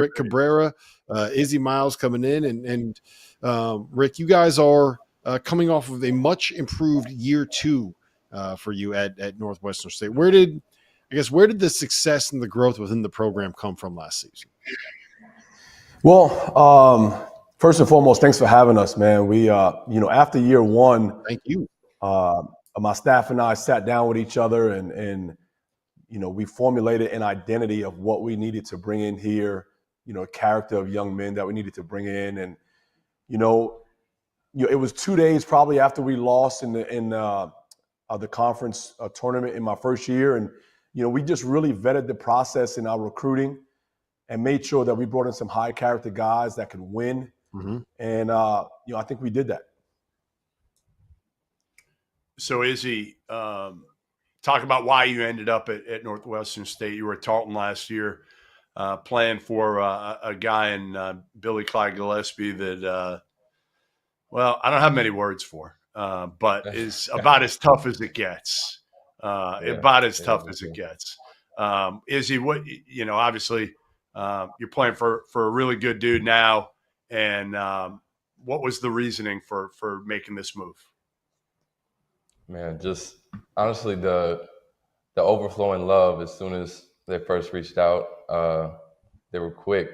Rick Cabrera, Izzy Miles coming in, and Rick, you guys are coming off of a much improved year two for you at Northwestern State. Where did the success and the growth within the program come from last season? Well, first and foremost, thanks for having us, man. We, after year one, Thank you. My staff and I sat down with each other and we formulated an identity of what we needed to bring in here, a character of young men that we needed to bring in. And, it was 2 days probably after we lost in the conference tournament in my first year. And, we just really vetted the process in our recruiting and made sure that we brought in some high character guys that could win. Mm-hmm. And, I think we did that. So Izzy, talk about why you ended up at Northwestern State. You were at Tarleton last year, playing for a guy in Billy Clyde Gillespie that, I don't have many words for, but is about as tough as it gets. Izzy, what obviously you're playing for a really good dude now, and what was the reasoning for making this move? Man, just honestly, the overflowing love as soon as they first reached out, they were quick,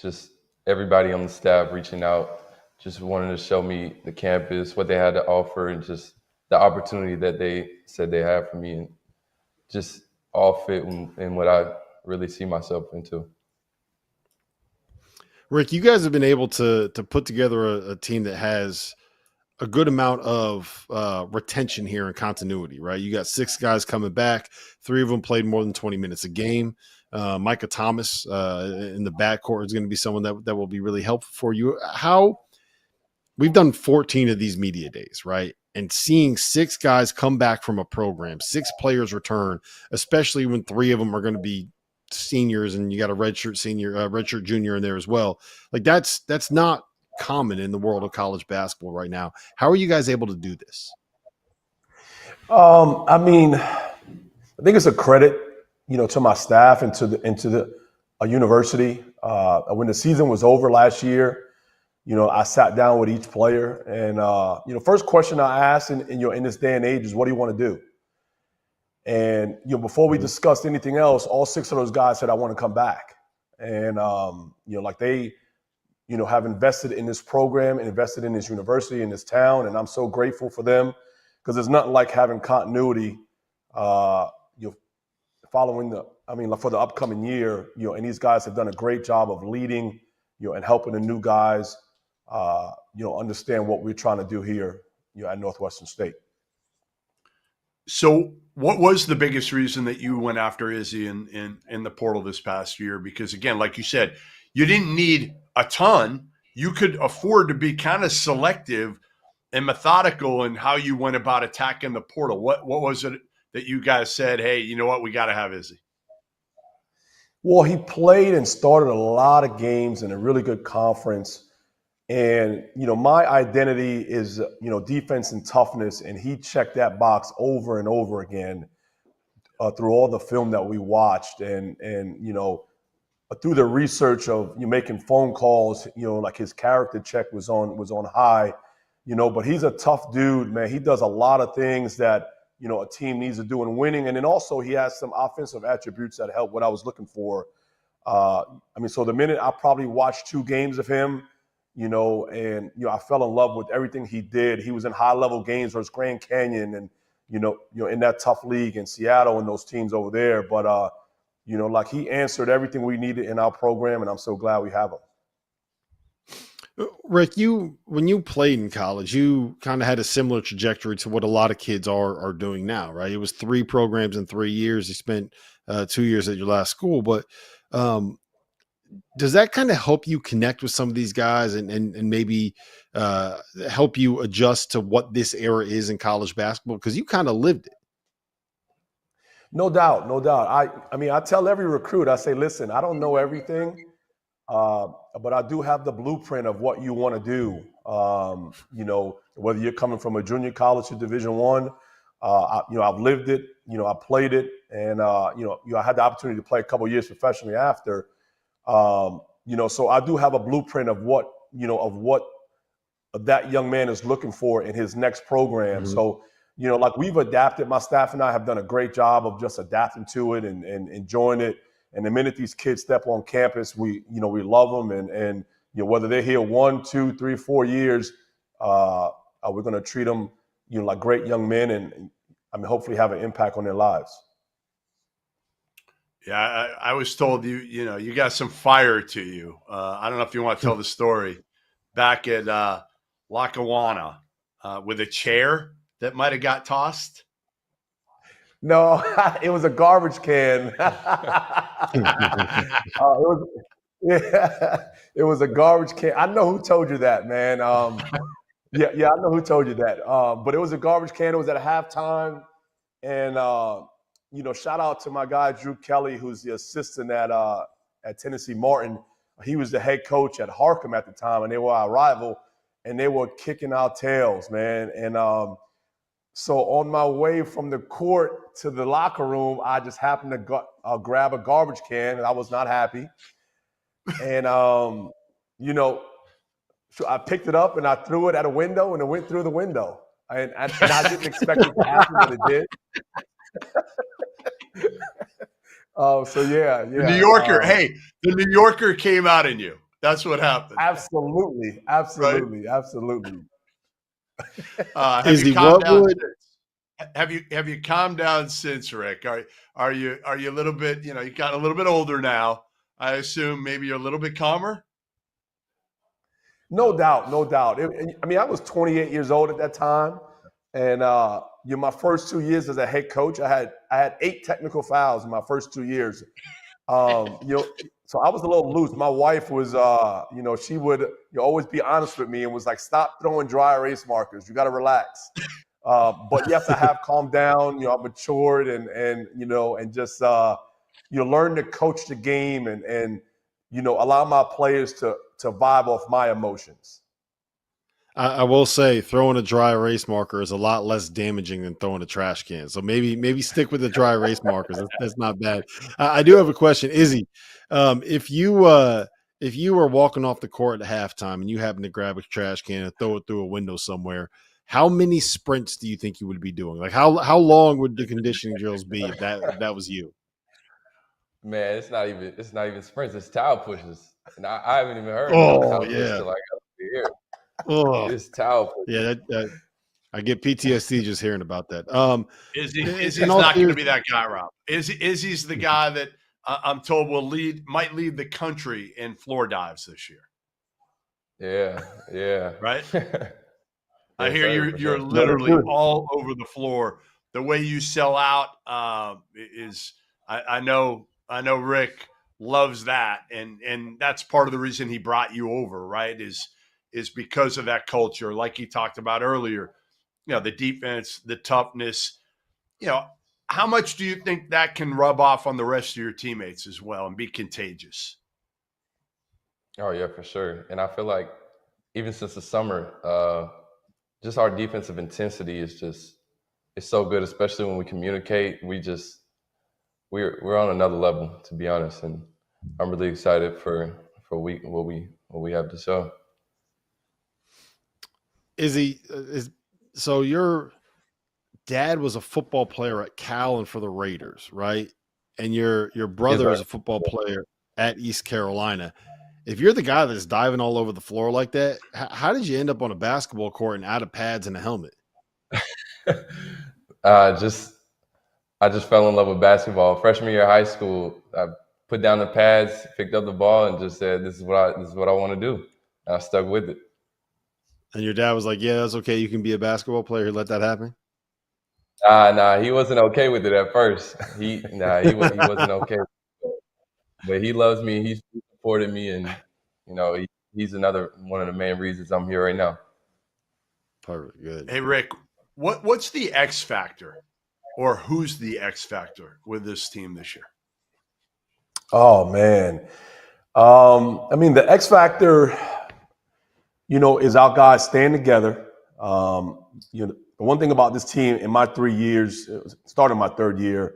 just everybody on the staff reaching out, just wanting to show me the campus, what they had to offer, and just the opportunity that they said they had for me, and just all fit in what I really see myself into. Rick, you guys have been able to put together a team that has a good amount of retention here and continuity, right? You got 6 guys coming back. 3 of them played more than 20 minutes a game. Micah Thomas in the backcourt is going to be someone that will be really helpful for you. We've done 14 of these media days, right? And seeing 6 guys come back from a program, 6 players return, especially when 3 of them are going to be seniors and you got a redshirt senior, redshirt junior in there as well. Like that's not common in the world of college basketball right now. How are you guys able to do this? I think it's a credit, to my staff and to the university. When the season was over last year, I sat down with each player and, first question I asked in this day and age is, what do you want to do? And, before we discussed anything else, all 6 of those guys said, I want to come back. And, they, have invested in this program, invested in this university, in this town. And I'm so grateful for them because there's nothing like having continuity, following for the upcoming year, and these guys have done a great job of leading, and helping the new guys, understand what we're trying to do here, at Northwestern State. So what was the biggest reason that you went after Izzy in the portal this past year? Because again, like you said, you didn't need a ton. You could afford to be kind of selective and methodical in how you went about attacking the portal. What was it that you guys said, hey, you know what, we got to have Izzy? Well, he played and started a lot of games in a really good conference. And, my identity is, defense and toughness. And he checked that box over and over again through all the film that we watched. And through the research of making phone calls, like his character check was on high, but he's a tough dude, man. He does a lot of things that, a team needs to do in winning. And then also he has some offensive attributes that help what I was looking for. So the minute I probably watched 2 games of him, I fell in love with everything he did. He was in high-level games versus Grand Canyon and, in that tough league in Seattle and those teams over there. But, he answered everything we needed in our program, and I'm so glad we have him. Rick, when you played in college, you kind of had a similar trajectory to what a lot of kids are doing now, right? It was 3 programs in 3 years. You spent 2 years at your last school, but does that kind of help you connect with some of these guys and maybe help you adjust to what this era is in college basketball? Because you kind of lived it. No doubt. I tell every recruit, I say, listen, I don't know everything, but I do have the blueprint of what you want to do. Whether you're coming from a junior college to Division I, I've lived it. I played it. and I had the opportunity to play a couple of years professionally after. So I do have a blueprint of what that young man is looking for in his next program. Mhm. So, like we've adapted, my staff and I have done a great job of just adapting to it and enjoying it. And the minute these kids step on campus, we love them. And whether they're here 1, 2, 3, 4 years, we're going to treat them, like great young men and hopefully have an impact on their lives. Yeah, I was told you got some fire to you. I don't know if you want to tell the story. Back at Lackawanna with a chair that might have got tossed. No, it was a garbage can. It was a garbage can. I know who told you that, man. Yeah, I know who told you that. But it was a garbage can. It was at halftime, and shout out to my guy Drew Kelly, who's the assistant at Tennessee Martin. He was the head coach at Harkham at the time, and they were our rival, and they were kicking our tails, man. And so on my way from the court to the locker room, I just happened to grab a garbage can, and I was not happy. And so I picked it up and I threw it at a window, and it went through the window. And I didn't expect it to happen, but it did. So yeah. The New Yorker, the New Yorker came out in you. That's what happened. Absolutely. Izzy, what would have you calmed down since, Rick? Are you a little bit? You got a little bit older now. I assume maybe you're a little bit calmer. No doubt. I was 28 years old at that time, and my first 2 years as a head coach, I had 8 technical fouls in my first 2 years. So I was a little loose. My wife was, she would always be honest with me and was like, "Stop throwing dry erase markers. You got to relax." But yes, I have calmed down. I've matured and just learn to coach the game and allow my players to vibe off my emotions. I will say throwing a dry erase marker is a lot less damaging than throwing a trash can. So maybe stick with the dry erase markers. That's not bad. I do have a question, Izzy. If you were walking off the court at halftime and you happen to grab a trash can and throw it through a window somewhere, how many sprints do you think you would be doing? Like how long would the conditioning drills be if that was you? Man, it's not even sprints. It's towel pushes, and I haven't even heard Oh, of towel yeah. push till I got here. Oh, It's towel push. yeah. I get PTSD just hearing about that. Izzy's not going to be that guy, Rob. Izzy's the guy that I'm told might lead the country in floor dives this year. Yeah. Right? I Yes, hear sir, for you're sure. literally all over the floor. The way you sell out is I know Rick loves that, and that's part of the reason he brought you over, right? Is because of that culture, like he talked about earlier. The defense, the toughness. How much do you think that can rub off on the rest of your teammates as well and be contagious? Oh yeah, for sure. And I feel like even since the summer, just our defensive intensity is it's so good, especially when we communicate. We're on another level, to be honest, and I'm really excited for what we have to show. Izzy, so your dad was a football player at Cal and for the Raiders, right? And your brother is a football player at East Carolina. If you're the guy that's diving all over the floor like that, how did you end up on a basketball court and out of pads and a helmet? I just fell in love with basketball. Freshman year of high school, I put down the pads, picked up the ball, and just said, "This is what I want to do." And I stuck with it. And your dad was like, "Yeah, that's okay. You can be a basketball player." Let that happen. Nah, he wasn't okay with it at first. He wasn't okay. But he loves me. He supported me, and he's another one of the main reasons I'm here right now. Perfect. Good. Hey, Rick, what's the X factor, or who's the X factor with this team this year? Oh man, the X factor, is our guys staying together. The one thing about this team in my 3 years, starting my third year,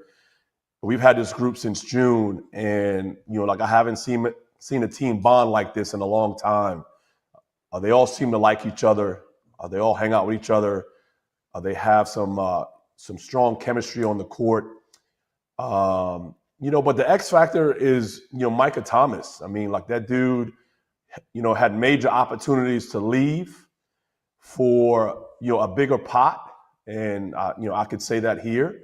we've had this group since June, and like I haven't seen a team bond like this in a long time. They all seem to like each other. They all hang out with each other. They have some strong chemistry on the court. But the X factor is Micah Thomas. I mean, like that dude, had major opportunities to leave for a bigger pot, and I could say that here,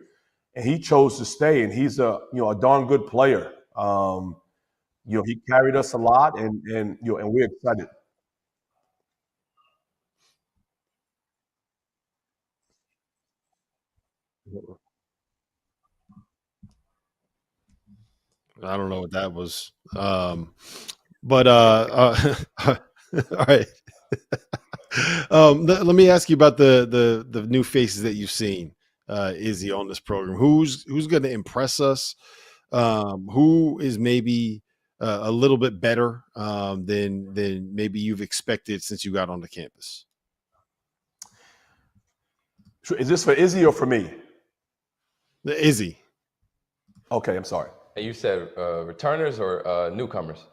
and he chose to stay, and he's a darn good player. He carried us a lot, and we're excited. I don't know what that was. But all right. Let me ask you about the new faces that you've seen, Izzy, on this program. Who's going to impress us? Who is maybe a little bit better than maybe you've expected since you got on the campus? Is this for Izzy or for me? The Izzy. Okay, I'm sorry. And you said returners or newcomers?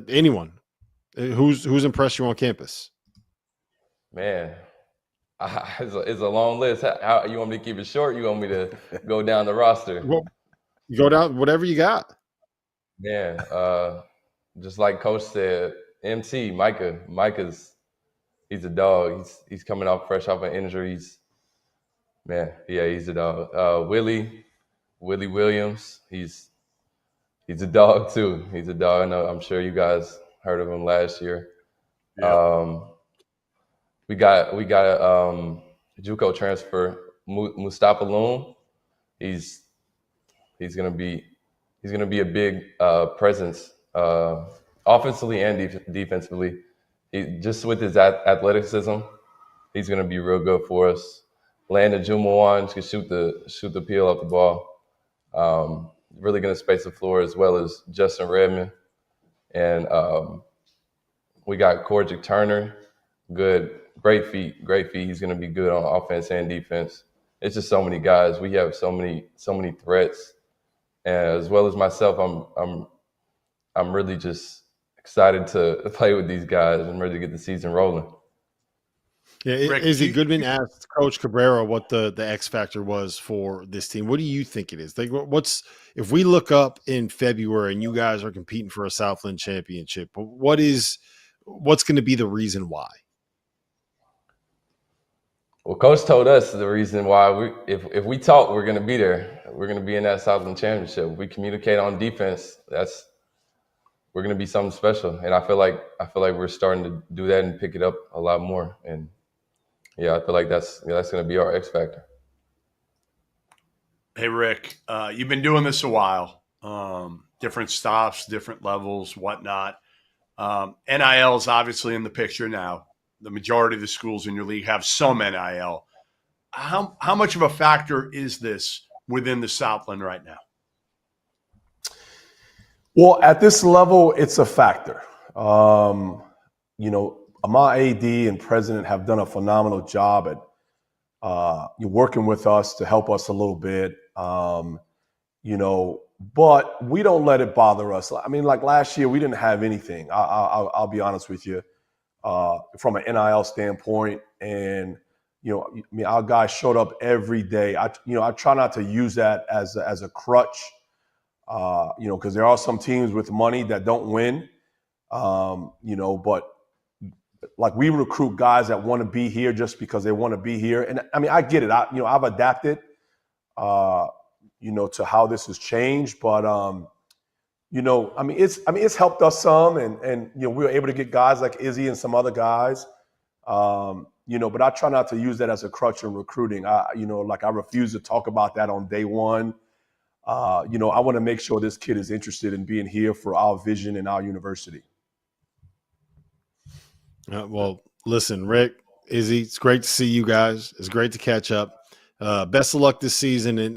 Anyone who's impressed you on campus? Man, it's a long list. How you want me to keep it short? You want me to go down the roster? Well, go down whatever you got. Man, just like Coach said, MC Micah's he's a dog. He's coming off fresh off an injury. He's a dog. Willie Williams, he's a dog too. He's a dog. I know, I'm sure you guys heard of him last year. Yeah. We got a JUCO transfer, Mustafa Loom. He's gonna be a big presence offensively and defensively. Just with his athleticism, he's gonna be real good for us. Landon Jumawan can shoot the peel off the ball. Really going to space the floor, as well as Justin Redmond. And we got Corjic Turner, great feet. He's going to be good on offense and defense. It's just so many guys. We have so many threats. And as well as myself, I'm really just excited to play with these guys and really get the season rolling. Yeah, Izzy, Goodman asked Coach Cabrera what the X factor was for this team. What do you think it is? Like, if we look up in February and you guys are competing for a Southland championship, what's going to be the reason why? Well, Coach told us the reason why if we talk, we're going to be there. We're going to be in that Southland championship. If we communicate on defense, we're going to be something special. And I feel like we're starting to do that and pick it up a lot more. And yeah, I feel like that's going to be our X factor. Hey, Rick, you've been doing this a while. Different stops, different levels, whatnot. NIL is obviously in the picture now. The majority of the schools in your league have some NIL. How much of a factor is this within the Southland right now? Well, at this level, it's a factor. My AD and president have done a phenomenal job at working with us to help us a little bit. But we don't let it bother us. I mean, like last year, we didn't have anything. I'll be honest with you, from an NIL standpoint. And our guys showed up every day. I try not to use that as a crutch. Because there are some teams with money that don't win, but like we recruit guys that want to be here just because they want to be here. And I mean, I get it. I've adapted, to how this has changed, but, it's helped us some and we were able to get guys like Izzy and some other guys, but I try not to use that as a crutch in recruiting. I refuse to talk about that on day one. I want to make sure this kid is interested in being here for our vision and our university. Well, listen, Rick, Izzy, it's great to see you guys. It's great to catch up. Best of luck this season. And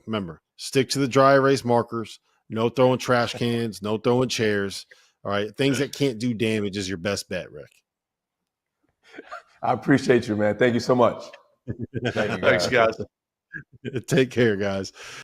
remember, stick to the dry erase markers. No throwing trash cans. No throwing chairs. All right. Things that can't do damage is your best bet, Rick. I appreciate you, man. Thank you so much. Thanks, guys. Take care, guys.